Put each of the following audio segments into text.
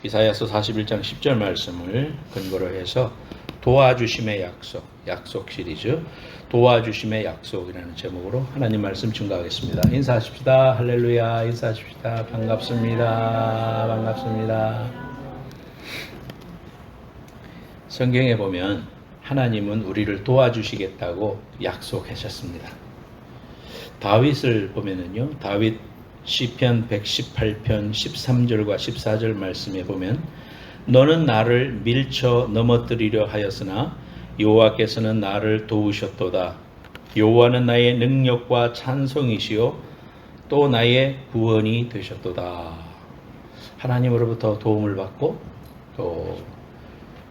이사야서 41장 10절 말씀을 근거로 해서 도와주심의 약속 시리즈 도와주심의 약속이라는 제목으로 하나님 말씀 증거하겠습니다. 인사하십시다. 할렐루야. 인사하십시다. 반갑습니다. 성경에 보면 하나님은 우리를 도와주시겠다고 약속하셨습니다. 다윗을 보면은요, 다윗 시편 118편 13절과 14절 말씀에 보면 너는 나를 밀쳐 넘어뜨리려 하였으나 여호와께서는 나를 도우셨도다. 여호와는 나의 능력과 찬송이시요 또 나의 구원이 되셨도다. 하나님으로부터 도움을 받고 또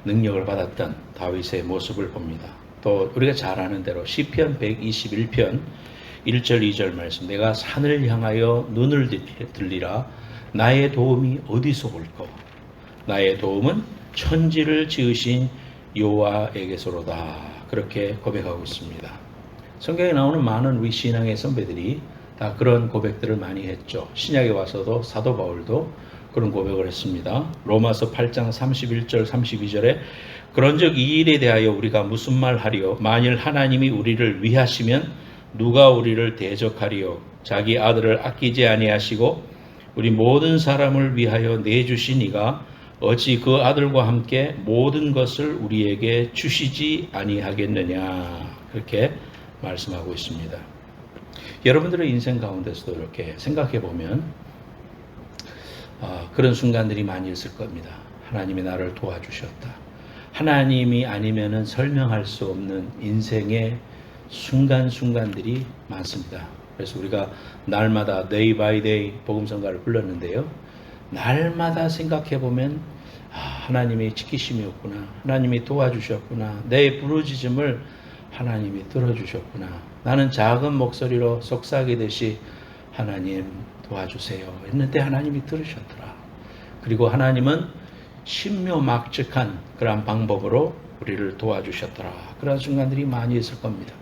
능력을 받았던 다윗의 모습을 봅니다. 또 우리가 잘 아는 대로 시편 121편 1절 2절 말씀, 내가 산을 향하여 눈을 들리라. 나의 도움이 어디서 올까? 나의 도움은 천지를 지으신 여호와에게서로다. 그렇게 고백하고 있습니다. 성경에 나오는 많은 우리 신앙의 선배들이 다 그런 고백들을 많이 했죠. 신약에 와서도 사도 바울도 그런 고백을 했습니다. 로마서 8장 31절 32절에 그런즉 이 일에 대하여 우리가 무슨 말 하리요? 만일 하나님이 우리를 위하시면 누가 우리를 대적하리요? 자기 아들을 아끼지 아니하시고 우리 모든 사람을 위하여 내주신 이가 어찌 그 아들과 함께 모든 것을 우리에게 주시지 아니하겠느냐. 그렇게 말씀하고 있습니다. 여러분들의 인생 가운데서도 이렇게 생각해 보면 그런 순간들이 많이 있을 겁니다. 하나님이 나를 도와주셨다. 하나님이 아니면은 설명할 수 없는 인생의 순간순간들이 많습니다. 그래서 우리가 날마다 day by day 복음성가를 불렀는데요. 날마다 생각해 보면 하나님이 지키심이었구나. 하나님이 도와주셨구나. 내 부르짖음을 하나님이 들어주셨구나. 나는 작은 목소리로 속삭이듯이 하나님 도와주세요 했는데 하나님이 들으셨더라. 그리고 하나님은 신묘막측한 그런 방법으로 우리를 도와주셨더라. 그런 순간들이 많이 있을 겁니다.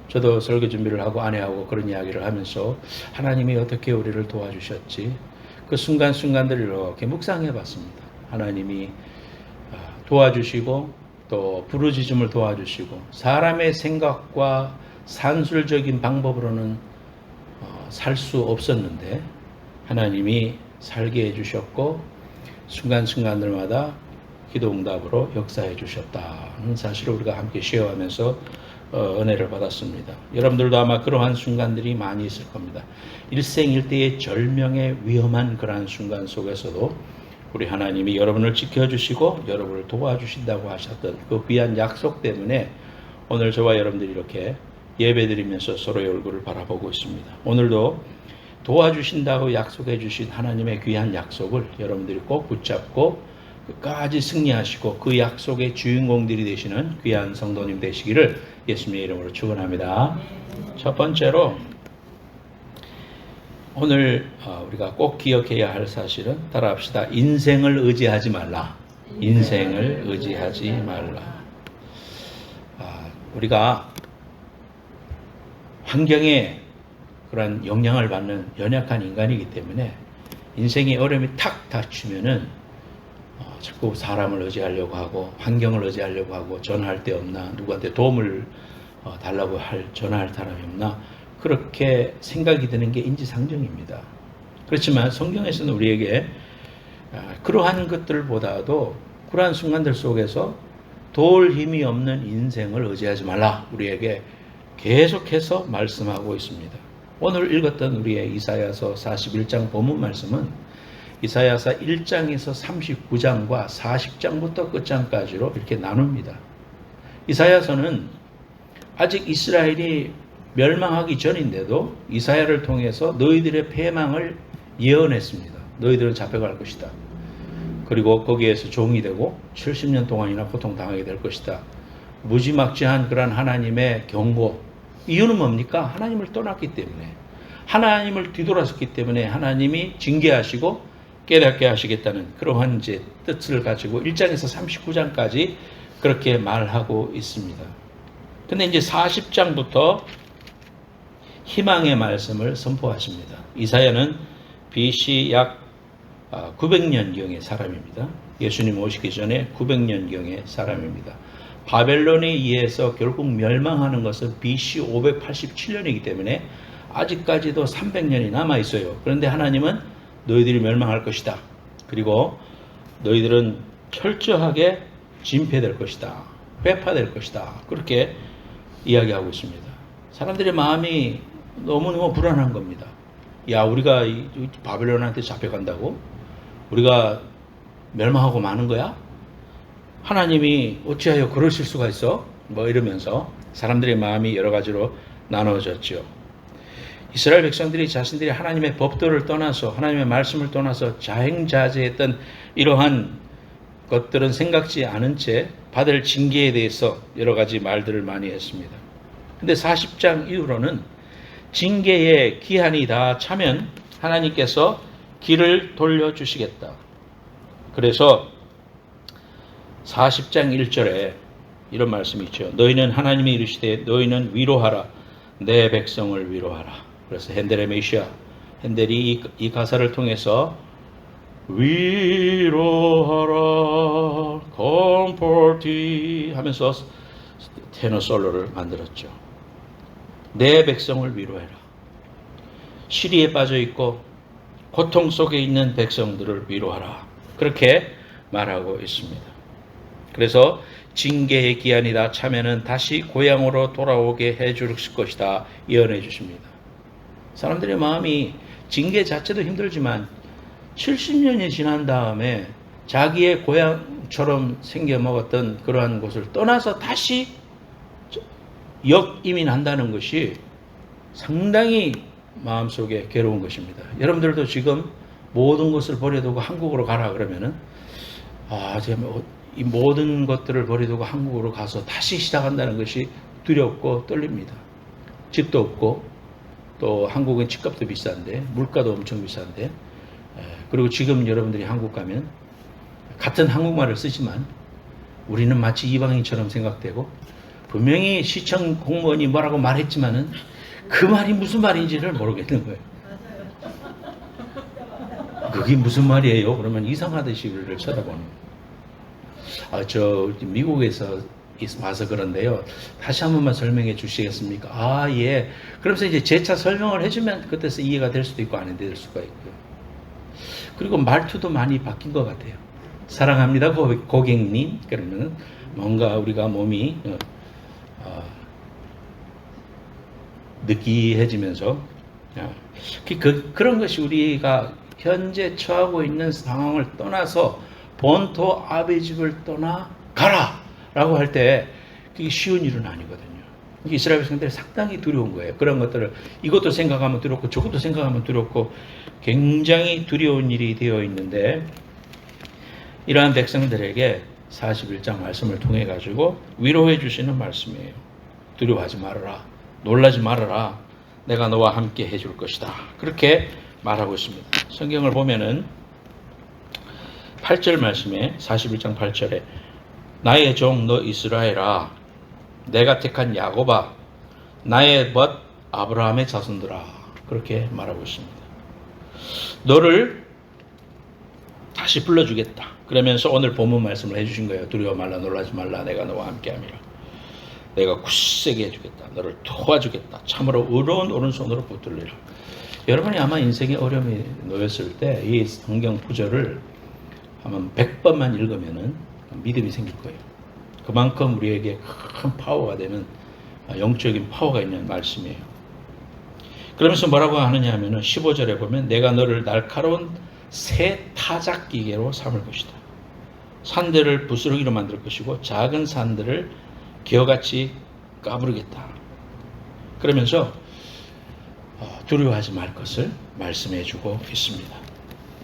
저도 설교 준비를 하고 아내하고 그런 이야기를 하면서 하나님이 어떻게 우리를 도와주셨지? 그 순간순간들을 이렇게 묵상해 봤습니다. 하나님이 도와주시고 또 부르짖음을 도와주시고 사람의 생각과 산술적인 방법으로는 살 수 없었는데 하나님이 살게 해주셨고 순간순간들마다 기도응답으로 역사해 주셨다는 사실을 우리가 함께 쉐어하면서 은혜를 받았습니다. 여러분들도 아마 그러한 순간들이 많이 있을 겁니다. 일생일대의 절명의 위험한 그러한 순간 속에서도 우리 하나님이 여러분을 지켜주시고 여러분을 도와주신다고 하셨던 그 귀한 약속 때문에 오늘 저와 여러분들이 이렇게 예배드리면서 서로의 얼굴을 바라보고 있습니다. 오늘도 도와주신다고 약속해 주신 하나님의 귀한 약속을 여러분들이 꼭 붙잡고 끝까지 승리하시고 그 약속의 주인공들이 되시는 귀한 성도님 되시기를 예수님의 이름으로 축원합니다. 첫 번째로 오늘 우리가 꼭 기억해야 할 사실은 따라합시다. 인생을 의지하지 말라. 인생을 의지하지 말라. 우리가 환경에 그런 영향을 받는 연약한 인간이기 때문에 인생의 어려움이 탁 닥치면은 자꾸 사람을 의지하려고 하고 환경을 의지하려고 하고 전화할 데 없나, 누구한테 도움을 달라고 전화할 사람이 없나, 그렇게 생각이 드는 게 인지상정입니다. 그렇지만 성경에서는 우리에게 그러한 것들보다도 그러한 순간들 속에서 도울 힘이 없는 인생을 의지하지 말라, 우리에게 계속해서 말씀하고 있습니다. 오늘 읽었던 우리의 이사야서 41장 본문 말씀은 이사야서 1장에서 39장과 40장부터 끝장까지로 이렇게 나눕니다. 이사야서는 아직 이스라엘이 멸망하기 전인데도 이사야를 통해서 너희들의 패망을 예언했습니다. 너희들은 잡혀갈 것이다. 그리고 거기에서 종이 되고 70년 동안이나 고통당하게 될 것이다. 무지막지한 그런 하나님의 경고. 이유는 뭡니까? 하나님을 떠났기 때문에, 하나님을 뒤돌아섰기 때문에 하나님이 징계하시고 깨닫게 하시겠다는 그러한 이제 뜻을 가지고 1장에서 39장까지 그렇게 말하고 있습니다. 근데 이제 40장부터 희망의 말씀을 선포하십니다. 이사야는 BC 약 900년경의 사람입니다. 예수님 오시기 전에 900년경의 사람입니다. 바벨론에 의해서 결국 멸망하는 것은 BC 587년이기 때문에 아직까지도 300년이 남아 있어요. 그런데 하나님은 너희들이 멸망할 것이다. 그리고 너희들은 철저하게 진폐될 것이다. 회파될 것이다. 그렇게 이야기하고 있습니다. 사람들의 마음이 너무너무 불안한 겁니다. 야, 우리가 바벨론한테 잡혀간다고? 우리가 멸망하고 마는 거야? 하나님이 어찌하여 그러실 수가 있어? 뭐 이러면서 사람들의 마음이 여러 가지로 나눠졌죠. 이스라엘 백성들이 자신들이 하나님의 법도를 떠나서 하나님의 말씀을 떠나서 자행자재했던 이러한 것들은 생각지 않은 채 받을 징계에 대해서 여러 가지 말들을 많이 했습니다. 근데 40장 이후로는 징계의 기한이 다 차면 하나님께서 길을 돌려주시겠다. 그래서 40장 1절에 이런 말씀이 있죠. 너희는 하나님이 이르시되 너희는 위로하라. 내 백성을 위로하라. 그래서 핸델의 메시아, 핸델이 이 가사를 통해서 위로하라, comforti 하면서 테너 솔로를 만들었죠. 내 백성을 위로해라. 시리에 빠져 있고 고통 속에 있는 백성들을 위로하라. 그렇게 말하고 있습니다. 그래서 징계의 기한이 다 차면은 다시 고향으로 돌아오게 해줄 것이다 예언해 주십니다. 사람들의 마음이 징계 자체도 힘들지만 70년이 지난 다음에 자기의 고향처럼 생겨 먹었던 그러한 곳을 떠나서 다시 역이민한다는 것이 상당히 마음속에 괴로운 것입니다. 여러분들도 지금 모든 것을 버려두고 한국으로 가라 그러면은 이 모든 것들을 버려두고 한국으로 가서 다시 시작한다는 것이 두렵고 떨립니다. 집도 없고 또 한국은 집값도 비싼데 물가도 엄청 비싼데 그리고 지금 여러분들이 한국 가면 같은 한국말을 쓰지만 우리는 마치 이방인처럼 생각되고 분명히 시청 공무원이 뭐라고 말했지만은 그 말이 무슨 말인지를 모르겠는 거예요. 그게 무슨 말이에요? 그러면 이상하듯이 우리를 쳐다보는 거예요. 저 미국에서 와서 그런데요. 다시 한 번만 설명해 주시겠습니까? 예. 그러면서 이제 재차 설명을 해주면 그때서 이해가 될 수도 있고 안 될 수가 있고요. 그리고 말투도 많이 바뀐 것 같아요. 사랑합니다, 고객님. 그러면 뭔가 우리가 몸이 느끼해지면서 그런 것이 우리가 현재 처하고 있는 상황을 떠나서 본토 아버지 집을 떠나 가라 라고 할 때 그게 쉬운 일은 아니거든요. 이스라엘 백성들이 상당히 두려운 거예요. 그런 것들을 이것도 생각하면 두렵고 저것도 생각하면 두렵고 굉장히 두려운 일이 되어 있는데 이러한 백성들에게 41장 말씀을 통해 가지고 위로해 주시는 말씀이에요. 두려워하지 말아라. 놀라지 말아라. 내가 너와 함께 해줄 것이다. 그렇게 말하고 있습니다. 성경을 보면은 8절 말씀에 41장 8절에 나의 종 너 이스라엘아 내가 택한 야곱아 나의 벗 아브라함의 자손들아 그렇게 말하고 있습니다. 너를 다시 불러주겠다. 그러면서 오늘 본문 말씀을 해주신 거예요. 두려워 말라 놀라지 말라 내가 너와 함께함이라. 내가 굳세게 해주겠다. 너를 도와주겠다. 참으로 의로운 오른손으로 붙들리라. 여러분이 아마 인생에 어려움이 놓였을 때 이 성경 구절을 한번 100번만 읽으면은 믿음이 생길 거예요. 그만큼 우리에게 큰 파워가 되는 영적인 파워가 있는 말씀이에요. 그러면서 뭐라고 하느냐 하면은 15절에 보면 내가 너를 날카로운 새 타작기계로 삼을 것이다. 산들을 부스러기로 만들 것이고 작은 산들을 기어같이 까부르겠다. 그러면서 두려워하지 말 것을 말씀해 주고 있습니다.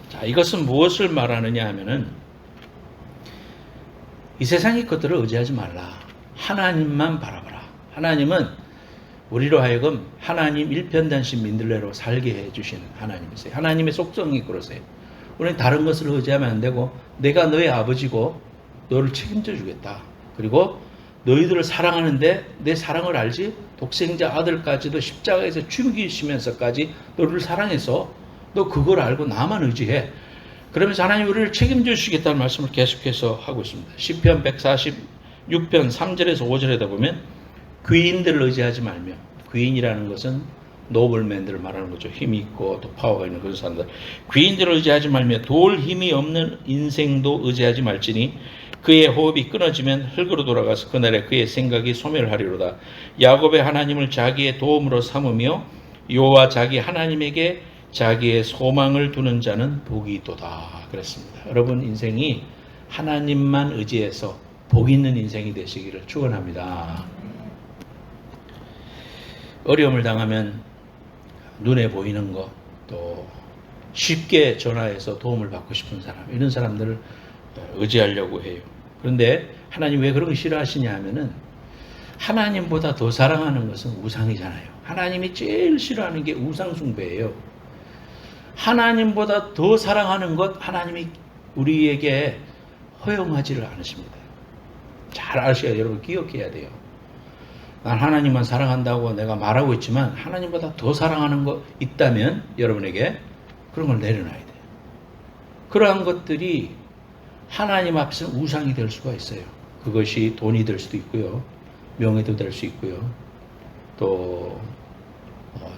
자, 이것은 무엇을 말하느냐 하면은 이 세상의 것들을 의지하지 말라. 하나님만 바라봐라. 하나님은 우리로 하여금 하나님 일편단심 민들레로 살게 해주시는 하나님이세요. 하나님의 속성이 그러세요. 우리는 다른 것을 의지하면 안 되고 내가 너의 아버지고 너를 책임져 주겠다. 그리고 너희들을 사랑하는데 내 사랑을 알지? 독생자 아들까지도 십자가에서 죽이시면서까지 너를 사랑해서 너 그걸 알고 나만 의지해. 그러면서 하나님 우리를 책임져 주시겠다는 말씀을 계속해서 하고 있습니다. 시편 146편 3절에서 5절에다 보면 귀인들을 의지하지 말며, 귀인이라는 것은 노블맨들을 말하는 거죠. 힘이 있고 또 파워가 있는 그런 사람들. 귀인들을 의지하지 말며 돌 힘이 없는 인생도 의지하지 말지니 그의 호흡이 끊어지면 흙으로 돌아가서 그날에 그의 생각이 소멸하리로다. 야곱의 하나님을 자기의 도움으로 삼으며 여호와 자기 하나님에게 자기의 소망을 두는 자는 복이 있도다 그랬습니다. 여러분 인생이 하나님만 의지해서 복 있는 인생이 되시기를 축원합니다. 어려움을 당하면 눈에 보이는 것, 또 쉽게 전화해서 도움을 받고 싶은 사람, 이런 사람들을 의지하려고 해요. 그런데 하나님 왜 그런 거 싫어하시냐 하면은 하나님보다 더 사랑하는 것은 우상이잖아요. 하나님이 제일 싫어하는 게 우상숭배예요. 하나님보다 더 사랑하는 것 하나님이 우리에게 허용하지를 않으십니다. 잘 아셔야, 여러분 기억해야 돼요. 난 하나님만 사랑한다고 내가 말하고 있지만 하나님보다 더 사랑하는 거 있다면 여러분에게 그런 걸 내려놔야 돼요. 그러한 것들이 하나님 앞에서는 우상이 될 수가 있어요. 그것이 돈이 될 수도 있고요. 명예도 될 수 있고요. 또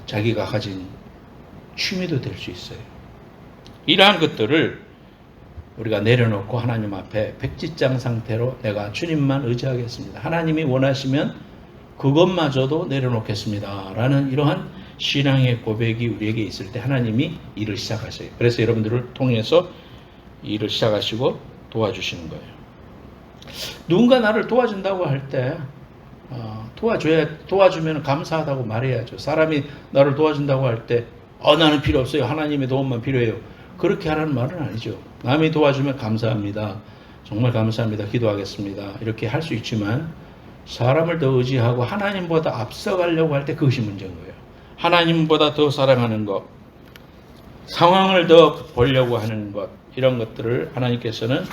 자기가 가진 취미도 될 수 있어요. 이러한 것들을 우리가 내려놓고 하나님 앞에 백지장 상태로 내가 주님만 의지하겠습니다. 하나님이 원하시면 그것마저도 내려놓겠습니다. 라는 이러한 신앙의 고백이 우리에게 있을 때 하나님이 일을 시작하셔요. 그래서 여러분들을 통해서 일을 시작하시고 도와주시는 거예요. 누군가 나를 도와준다고 할 때 도와주면 감사하다고 말해야죠. 사람이 나를 도와준다고 할 때 나는 필요 없어요. 하나님의 도움만 필요해요. 그렇게 하라는 말은 아니죠. 남이 도와주면 감사합니다. 정말 감사합니다. 기도하겠습니다. 이렇게 할 수 있지만 사람을 더 의지하고 하나님보다 앞서가려고 할 때 그것이 문제인 거예요. 하나님보다 더 사랑하는 것, 상황을 더 보려고 하는 것, 이런 것들을 하나님께서는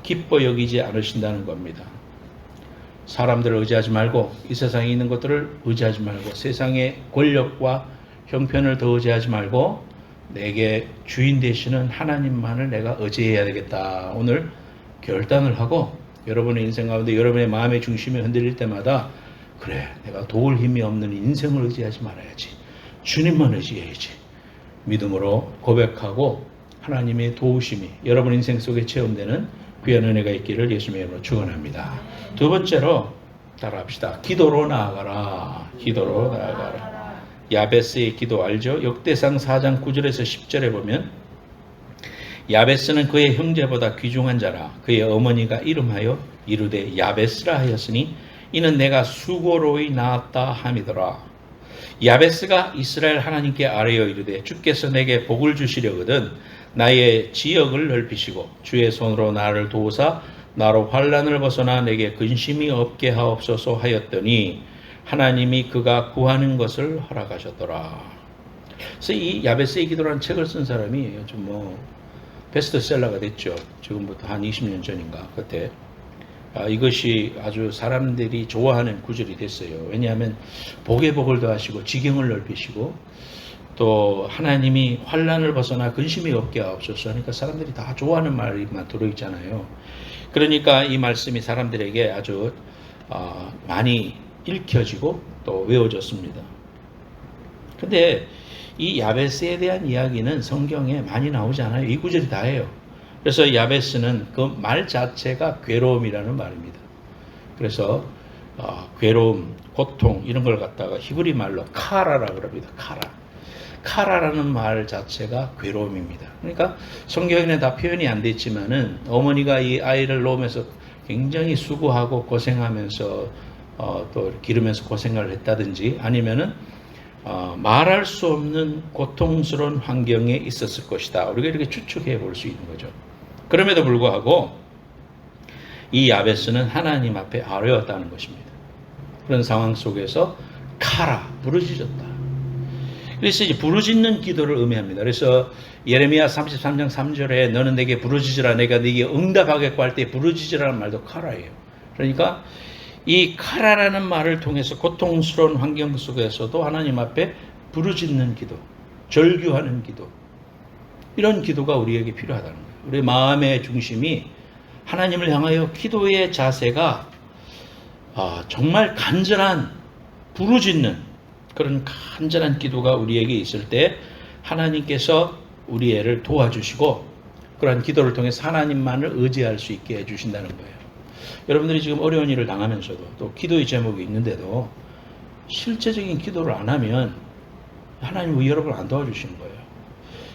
기뻐 여기지 않으신다는 겁니다. 사람들을 의지하지 말고 이 세상에 있는 것들을 의지하지 말고 세상의 권력과 형편을 더 의지하지 말고 내게 주인 되시는 하나님만을 내가 의지해야 되겠다. 오늘 결단을 하고 여러분의 인생 가운데 여러분의 마음의 중심이 흔들릴 때마다 그래, 내가 도울 힘이 없는 인생을 의지하지 말아야지. 주님만 의지해야지. 믿음으로 고백하고 하나님의 도우심이 여러분 인생 속에 체험되는 귀한 은혜가 있기를 예수님의 이름으로 축원합니다. 두 번째로 따라합시다. 기도로 나아가라. 기도로 나아가라. 야베스의 기도 알죠? 역대상 4장 9절에서 10절에 보면 야베스는 그의 형제보다 귀중한 자라. 그의 어머니가 이름하여 이르되 야베스라 하였으니 이는 내가 수고로이 낳았다 함이더라. 야베스가 이스라엘 하나님께 아뢰어 이르되 주께서 내게 복을 주시려거든 나의 지역을 넓히시고 주의 손으로 나를 도우사 나로 환난을 벗어나 내게 근심이 없게 하옵소서 하였더니 하나님이 그가 구하는 것을 허락하셨더라. 그래서 이 야베스의 기도라는 책을 쓴 사람이 요즘 베스트셀러가 됐죠. 지금부터 한 20년 전인가 그때. 이것이 아주 사람들이 좋아하는 구절이 됐어요. 왜냐하면 복에 복을 더하시고 지경을 넓히시고 또 하나님이 환난을 벗어나 근심이 없게 하옵소서 하니까 사람들이 다 좋아하는 말이만 들어있잖아요. 그러니까 이 말씀이 사람들에게 아주 많이 읽혀지고 또 외워졌습니다. 근데 이 야베스에 대한 이야기는 성경에 많이 나오지 않아요. 이 구절이 다예요. 그래서 야베스는 그 말 자체가 괴로움이라는 말입니다. 그래서 괴로움, 고통 이런 걸 갖다가 히브리 말로 카라라고 합니다. 카라라는 말 자체가 괴로움입니다. 그러니까 성경에는 다 표현이 안 됐지만은 어머니가 이 아이를 놓으면서 굉장히 수고하고 고생하면서 또 기르면서 고생을 했다든지 아니면은 말할 수 없는 고통스러운 환경에 있었을 것이다. 우리가 이렇게 추측해 볼 수 있는 거죠. 그럼에도 불구하고 이 야베스는 하나님 앞에 아뢰었다는 것입니다. 그런 상황 속에서 부르짖었다. 그래서 이제 부르짖는 기도를 의미합니다. 그래서 예레미야 33장 3절에 너는 내게 부르짖으라 내가 네게 응답하겠고 할 때 부르짖으라는 말도 카라예요. 그러니까 이 카라라는 말을 통해서 고통스러운 환경 속에서도 하나님 앞에 부르짖는 기도, 절규하는 기도, 이런 기도가 우리에게 필요하다는 거예요. 우리 마음의 중심이 하나님을 향하여 기도의 자세가 정말 간절한 부르짖는 그런 간절한 기도가 우리에게 있을 때 하나님께서 우리 애를 도와주시고 그러한 기도를 통해서 하나님만을 의지할 수 있게 해주신다는 거예요. 여러분들이 지금 어려운 일을 당하면서도 또 기도의 제목이 있는데도 실제적인 기도를 안 하면 하나님은 왜 여러분을 안 도와주시는 거예요.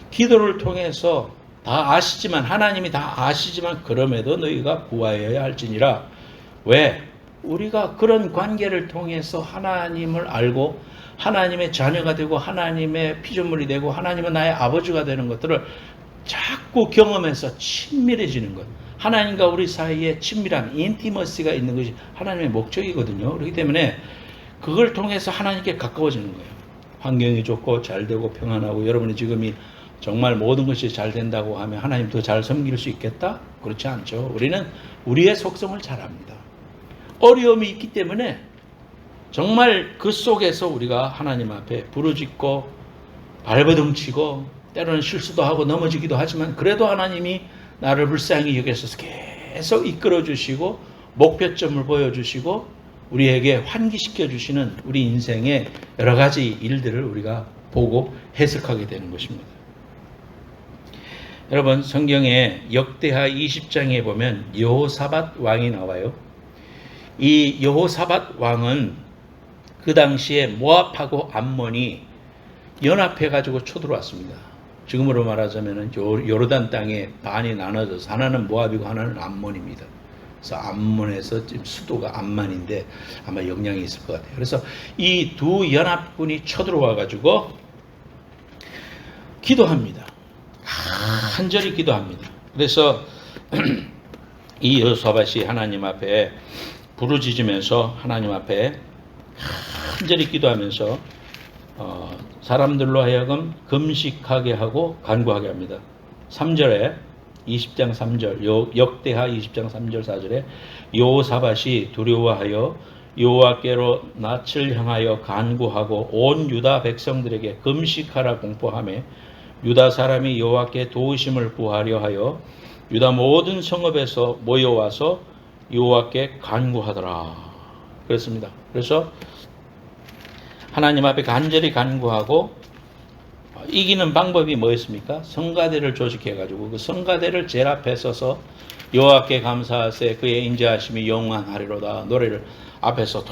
기도를 통해서 다 아시지만 하나님이 다 아시지만 그럼에도 너희가 구하여야 할지니라. 왜? 우리가 그런 관계를 통해서 하나님을 알고 하나님의 자녀가 되고 하나님의 피조물이 되고 하나님은 나의 아버지가 되는 것들을 자꾸 경험해서 친밀해지는 것. 하나님과 우리 사이에 친밀함, 인티머시가 있는 것이 하나님의 목적이거든요. 그렇기 때문에 그걸 통해서 하나님께 가까워지는 거예요. 환경이 좋고 잘 되고 평안하고 여러분이 지금이 정말 모든 것이 잘 된다고 하면 하나님 더 잘 섬길 수 있겠다? 그렇지 않죠. 우리는 우리의 속성을 잘 압니다. 어려움이 있기 때문에 정말 그 속에서 우리가 하나님 앞에 부르짖고 발버둥치고 때로는 실수도 하고 넘어지기도 하지만 그래도 하나님이 나를 불쌍히 여기셔서 계속 이끌어 주시고 목표점을 보여주시고 우리에게 환기시켜 주시는 우리 인생의 여러 가지 일들을 우리가 보고 해석하게 되는 것입니다. 여러분 성경에 역대하 20장에 보면 여호사밧 왕이 나와요. 이 여호사밧 왕은 그 당시에 모압하고 암몬이 연합해 가지고 쳐들어왔습니다. 지금으로 말하자면 요르단 땅에 반이 나눠져서 하나는 모압이고 하나는 암몬입니다. 그래서 암몬에서 지금 수도가 암만인데 아마 영향이 있을 것 같아요. 그래서 이 두 연합군이 쳐들어와 가지고 기도합니다. 간절히 기도합니다. 그래서 이 여호사밧이 하나님 앞에 부르짖으면서 하나님 앞에 간절히 기도하면서 사람들로 하여금 금식하게 하고 간구하게 합니다. 3절에 20장 3절 역대하 20장 3절 4절에 여호사밧이 두려워하여 여호와께로 낯을 향하여 간구하고 온 유다 백성들에게 금식하라 공포하며 유다 사람이 여호와께 도우심을 구하려 하여 유다 모든 성읍에서 모여와서 여호와께 간구하더라. 그렇습니다. 그래서 하나님 앞에 간절히 간구하고 이기는 방법이 뭐였습니까? 성가대를 조직해가지고 그 성가대를 제일 앞에 서서 여호와께 감사하세 그의 인자하심이 영원하리로다 노래를 앞에서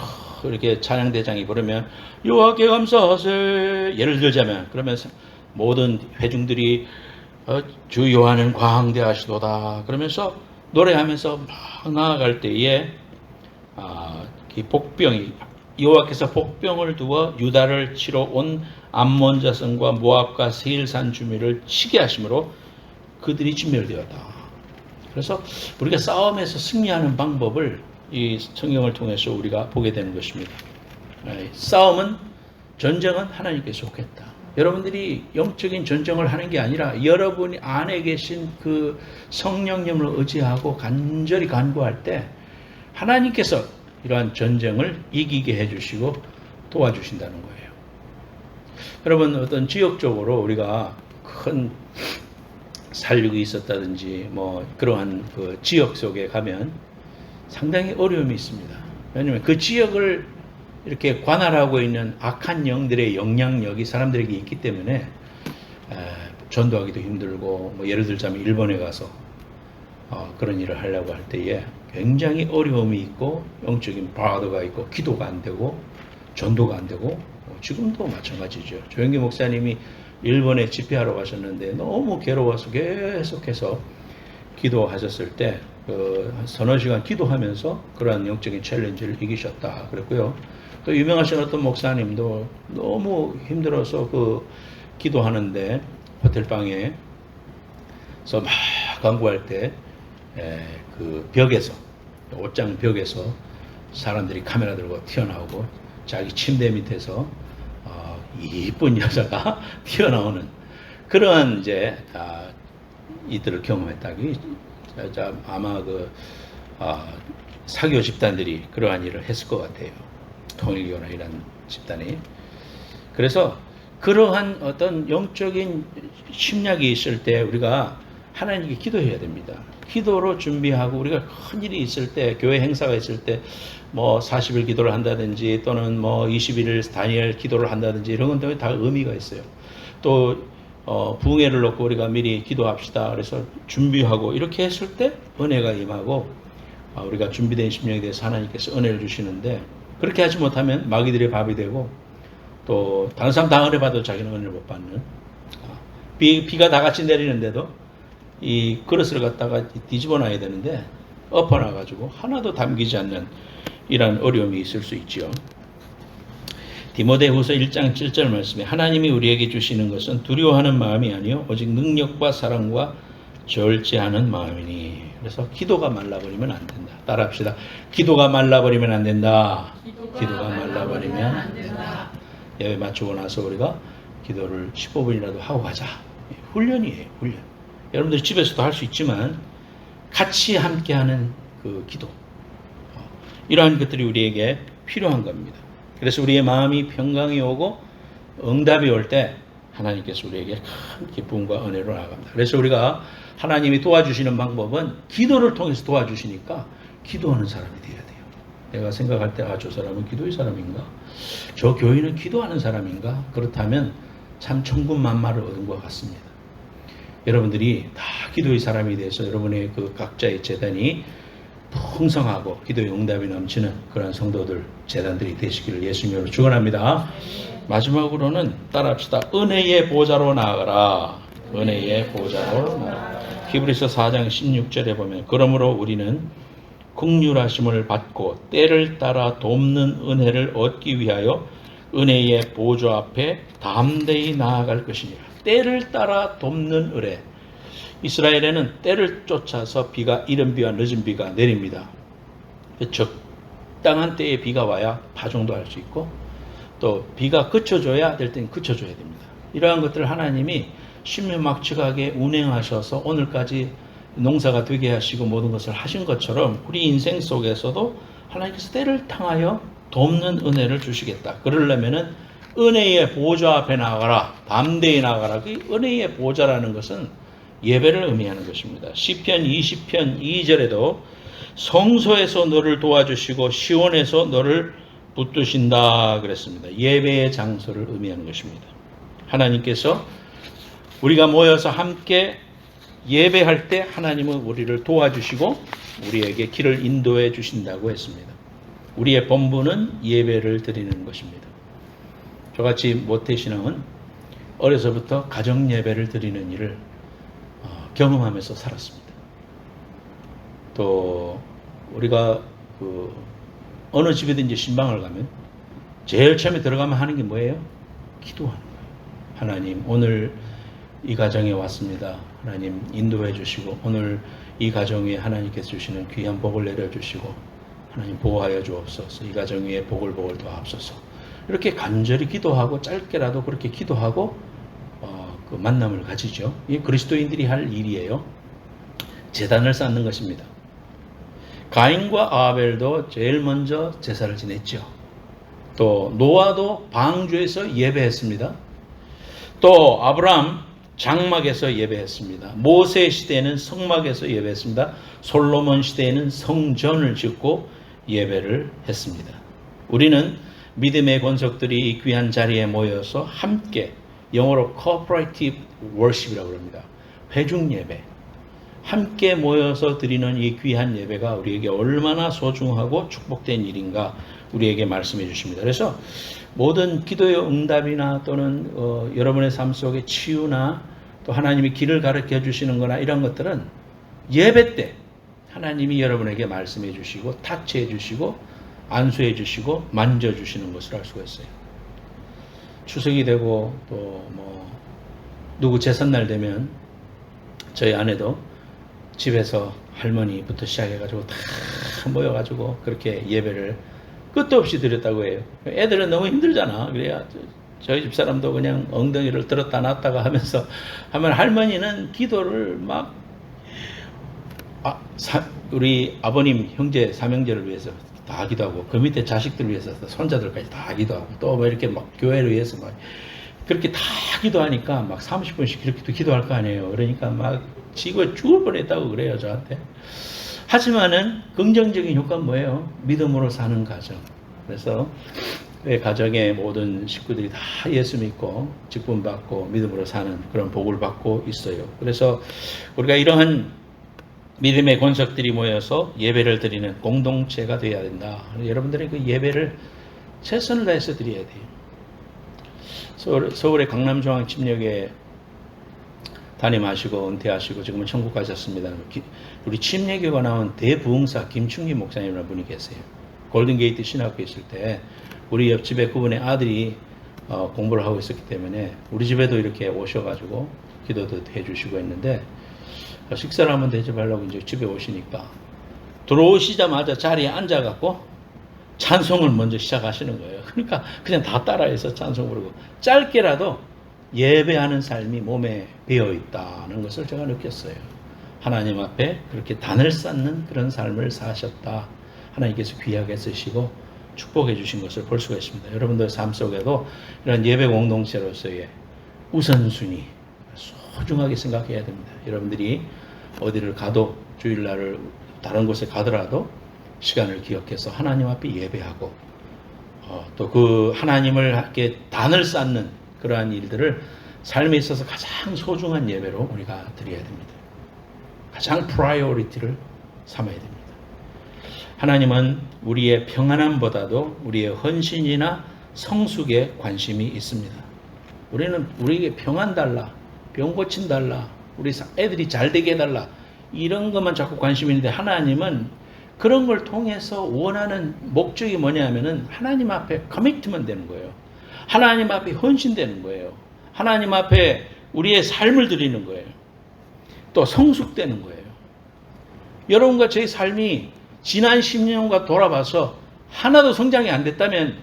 이렇게 찬양대장이 부르면 여호와께 감사하세 예를 들자면 그러면서 모든 회중들이 주 여호와는 광대하시도다 그러면서 노래하면서 막 나아갈 때에 이 복병이 여호와께서 복병을 두어 유다를 치러 온 암몬 자손과 모압과 세일산 주민을 치게 하심으로 그들이 진멸되었다. 그래서 우리가 싸움에서 승리하는 방법을 이 성경을 통해서 우리가 보게 되는 것입니다. 싸움은 전쟁은 하나님께 속했다. 여러분들이 영적인 전쟁을 하는 게 아니라 여러분 안에 계신 그 성령님을 의지하고 간절히 간구할 때 하나님께서 이러한 전쟁을 이기게 해주시고 도와주신다는 거예요. 여러분 어떤 지역적으로 우리가 큰 살육이 있었다든지 뭐 그러한 그 지역 속에 가면 상당히 어려움이 있습니다. 왜냐하면 그 지역을 이렇게 관할하고 있는 악한 영들의 영향력이 사람들에게 있기 때문에 전도하기도 힘들고 뭐 예를 들자면 일본에 가서 그런 일을 하려고 할 때에 굉장히 어려움이 있고 영적인 바드가 있고 기도가 안 되고 전도가 안 되고 지금도 마찬가지죠. 조영기 목사님이 일본에 집회하러 가셨는데 너무 괴로워서 계속해서 기도하셨을 때 서너 시간 기도하면서 그러한 영적인 챌린지를 이기셨다 그랬고요. 또 유명하신 어떤 목사님도 너무 힘들어서 기도하는데 호텔방에서 막 간구할 때 그 벽에서 옷장 벽에서 사람들이 카메라 들고 튀어나오고 자기 침대 밑에서 이쁜 여자가 튀어나오는 그러한 이제 이들을 경험했다. 아마 사교 집단들이 그러한 일을 했을 것 같아요. 통일교나 이런 집단이. 그래서 그러한 어떤 영적인 심약이 있을 때 우리가 하나님께 기도해야 됩니다. 기도로 준비하고 우리가 큰 일이 있을 때, 교회 행사가 있을 때 뭐 40일 기도를 한다든지 또는 뭐 21일 다니엘 기도를 한다든지 이런 것들이 다 의미가 있어요. 또 부흥회를 놓고 우리가 미리 기도합시다. 그래서 준비하고 이렇게 했을 때 은혜가 임하고 우리가 준비된 심령에 대해서 하나님께서 은혜를 주시는데, 그렇게 하지 못하면 마귀들의 밥이 되고 또 다른 사람 다 은혜 받아도 자기는 은혜를 못 받는, 비가 다 같이 내리는데도 이 그릇을 갖다가 뒤집어 놔야 되는데 엎어놔 가지고 하나도 담기지 않는 이런 어려움이 있을 수 있지요. 디모데후서 1장 7절 말씀에 하나님이 우리에게 주시는 것은 두려워하는 마음이 아니요 오직 능력과 사랑과 절제하는 마음이니. 그래서 기도가 말라버리면 안 된다. 따라합시다. 기도가 말라버리면 안 된다. 기도가 말라버리면 안 된다. 예배 마치고 나서 우리가 기도를 15분이라도 하고 가자. 훈련이에요. 훈련. 여러분들 집에서도 할 수 있지만 같이 함께하는 그 기도, 이러한 것들이 우리에게 필요한 겁니다. 그래서 우리의 마음이 평강이 오고 응답이 올 때 하나님께서 우리에게 큰 기쁨과 은혜로 나아갑니다. 그래서 우리가 하나님이 도와주시는 방법은 기도를 통해서 도와주시니까 기도하는 사람이 돼야 돼요. 내가 생각할 때 저 사람은 기도의 사람인가? 저 교인은 기도하는 사람인가? 그렇다면 참 천군만마를 얻은 것 같습니다. 여러분들이 다 기도의 사람이 돼서 여러분의 그 각자의 재단이 풍성하고 기도의 응답이 넘치는 그런 성도들, 재단들이 되시기를 예수님으로 축원합니다. 마지막으로는 따라합시다. 은혜의 보좌로 나아가라. 은혜의 보좌로 나아가라. 히브리서 4장 16절에 보면 그러므로 우리는 긍휼하심을 받고 때를 따라 돕는 은혜를 얻기 위하여 은혜의 보좌 앞에 담대히 나아갈 것이니라. 때를 따라 돕는 은혜. 이스라엘에는 때를 쫓아서 비가, 이른 비와 늦은 비가 내립니다. 적당한 때에 비가 와야 파종도 할 수 있고 또 비가 그쳐줘야 될 때는 그쳐줘야 됩니다. 이러한 것들을 하나님이 신명막측하게 운행하셔서 오늘까지 농사가 되게 하시고 모든 것을 하신 것처럼 우리 인생 속에서도 하나님께서 때를 당하여 돕는 은혜를 주시겠다. 그러려면은 은혜의 보좌 앞에 나가라. 담대히 나가라. 그 은혜의 보좌라는 것은 예배를 의미하는 것입니다. 시편 20편 2절에도 성소에서 너를 도와주시고 시온에서 너를 붙드신다 그랬습니다. 예배의 장소를 의미하는 것입니다. 하나님께서 우리가 모여서 함께 예배할 때 하나님은 우리를 도와주시고 우리에게 길을 인도해 주신다고 했습니다. 우리의 본분은 예배를 드리는 것입니다. 저같이 모태신앙은 어려서부터 가정 예배를 드리는 일을 경험하면서 살았습니다. 또 우리가 어느 집이든지 신방을 가면 제일 처음에 들어가면 하는 게 뭐예요? 기도하는 거예요. 하나님, 오늘 이 가정에 왔습니다. 하나님 인도해 주시고 오늘 이 가정 위에 하나님께서 주시는 귀한 복을 내려주시고 하나님 보호하여 주옵소서. 이 가정 위에 복을 더하옵소서. 이렇게 간절히 기도하고 짧게라도 그렇게 기도하고 그 만남을 가지죠. 이 그리스도인들이 할 일이에요. 제단을 쌓는 것입니다. 가인과 아벨도 제일 먼저 제사를 지냈죠. 또 노아도 방주에서 예배했습니다. 또 아브라함 장막에서 예배했습니다. 모세 시대에는 성막에서 예배했습니다. 솔로몬 시대에는 성전을 짓고 예배를 했습니다. 우리는 믿음의 권속들이 이 귀한 자리에 모여서 함께, 영어로 cooperative worship이라고 합니다. 회중 예배. 함께 모여서 드리는 이 귀한 예배가 우리에게 얼마나 소중하고 축복된 일인가 우리에게 말씀해 주십니다. 그래서 모든 기도의 응답이나 또는 여러분의 삶 속의 치유나 또 하나님이 길을 가르쳐 주시는 거나 이런 것들은 예배 때 하나님이 여러분에게 말씀해 주시고 타치해 주시고 안수해 주시고 만져 주시는 것을 알 수가 있어요. 추석이 되고 또 누구 제삿날 되면 저희 아내도 집에서 할머니부터 시작해가지고 다 모여가지고 그렇게 예배를 끝도 없이 드렸다고 해요. 애들은 너무 힘들잖아. 그래야 저희 집 사람도 그냥 엉덩이를 들었다 놨다가 하면서 하면 할머니는 기도를 막 우리 아버님 형제 삼형제를 위해서 다 기도하고 그 밑에 자식들 위해서 손자들까지 다 기도하고 또 뭐 이렇게 막 교회를 위해서 막 그렇게 다 기도하니까 막 30분씩 그렇게 기도할 거 아니에요. 그러니까 막 지고 죽을 뻔했다고 그래요, 저한테. 하지만은 긍정적인 효과는 뭐예요? 믿음으로 사는 가정. 그래서 가정의 모든 식구들이 다 예수 믿고 직분 받고 믿음으로 사는 그런 복을 받고 있어요. 그래서 우리가 이러한 믿음의 권석들이 모여서 예배를 드리는 공동체가 되어야 된다. 여러분들이 그 예배를 최선을 다해서 드려야 돼요. 서울의 강남중앙침례교회 담임하시고 은퇴하시고 지금은 천국 가셨습니다. 우리 침례교가 나온 대부흥사 김충기 목사님이라는 분이 계세요. 골든게이트 신학교에 있을 때 우리 옆집에 그분의 아들이 공부를 하고 있었기 때문에 우리 집에도 이렇게 오셔가지고 기도도 해주시고 했는데, 식사를 한번 대접하려고 이제 집에 오시니까 들어오시자마자 자리에 앉아갖고 찬송을 먼저 시작하시는 거예요. 그러니까 그냥 다 따라해서 찬송 부르고, 짧게라도 예배하는 삶이 몸에 배어 있다는 것을 제가 느꼈어요. 하나님 앞에 그렇게 단을 쌓는 그런 삶을 사셨다. 하나님께서 귀하게 쓰시고 축복해 주신 것을 볼 수가 있습니다. 여러분들 삶 속에도 이런 예배 공동체로서의 우선순위 소중하게 생각해야 됩니다. 여러분들이 어디를 가도, 주일날을 다른 곳에 가더라도 시간을 기억해서 하나님 앞에 예배하고 또 그 하나님을 함께 단을 쌓는 그러한 일들을 삶에 있어서 가장 소중한 예배로 우리가 드려야 됩니다. 가장 프라이오리티를 삼아야 됩니다. 하나님은 우리의 평안함보다도 우리의 헌신이나 성숙에 관심이 있습니다. 우리는 우리에게 평안 달라, 병 고침 달라, 우리 애들이 잘 되게 해달라, 이런 것만 자꾸 관심이 있는데, 하나님은 그런 걸 통해서 원하는 목적이 뭐냐면은 하나님 앞에 커미트먼트 되는 거예요. 하나님 앞에 헌신되는 거예요. 하나님 앞에 우리의 삶을 드리는 거예요. 또 성숙되는 거예요. 여러분과 제 삶이 지난 10년과 돌아봐서 하나도 성장이 안 됐다면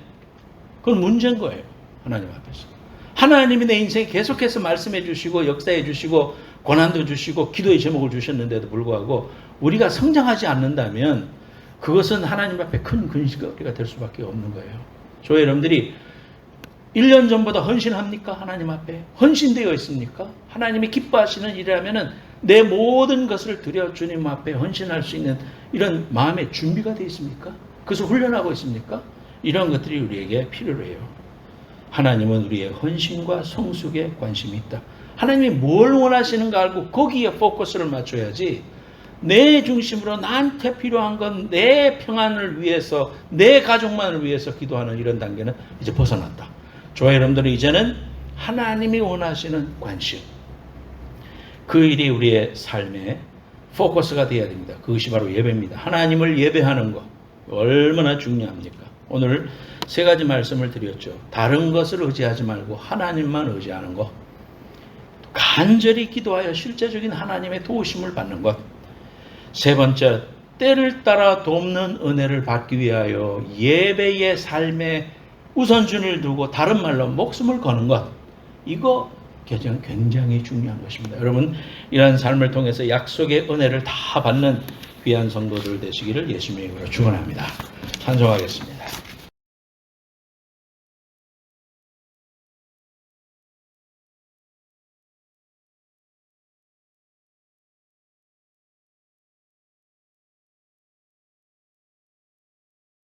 그건 문제인 거예요. 하나님 앞에서. 하나님이 내 인생에 계속해서 말씀해 주시고 역사해 주시고 고난도 주시고 기도의 제목을 주셨는데도 불구하고 우리가 성장하지 않는다면 그것은 하나님 앞에 큰 근심거리가 될 수밖에 없는 거예요. 저 여러분들이 1년 전보다 헌신합니까? 하나님 앞에 헌신되어 있습니까? 하나님이 기뻐하시는 일이라면 내 모든 것을 드려 주님 앞에 헌신할 수 있는 이런 마음의 준비가 되어 있습니까? 그래서 훈련하고 있습니까? 이런 것들이 우리에게 필요해요. 하나님은 우리의 헌신과 성숙에 관심이 있다. 하나님이 뭘 원하시는가 알고 거기에 포커스를 맞춰야지, 내 중심으로 나한테 필요한 건 내 평안을 위해서, 내 가족만을 위해서 기도하는 이런 단계는 이제 벗어났다. 저와 여러분들은 이제는 하나님이 원하시는 관심, 그 일이 우리의 삶의 포커스가 되어야 됩니다. 그것이 바로 예배입니다. 하나님을 예배하는 것 얼마나 중요합니까? 오늘 세 가지 말씀을 드렸죠. 다른 것을 의지하지 말고 하나님만 의지하는 것, 간절히 기도하여 실제적인 하나님의 도우심을 받는 것, 세 번째, 때를 따라 돕는 은혜를 받기 위하여 예배의 삶에 우선순위를 두고 다른 말로 목숨을 거는 것, 이거 굉장히 중요한 것입니다. 여러분, 이러한 삶을 통해서 약속의 은혜를 다 받는 귀한 성도들 되시기를 예수님의 이름으로 축원합니다. 찬송하겠습니다.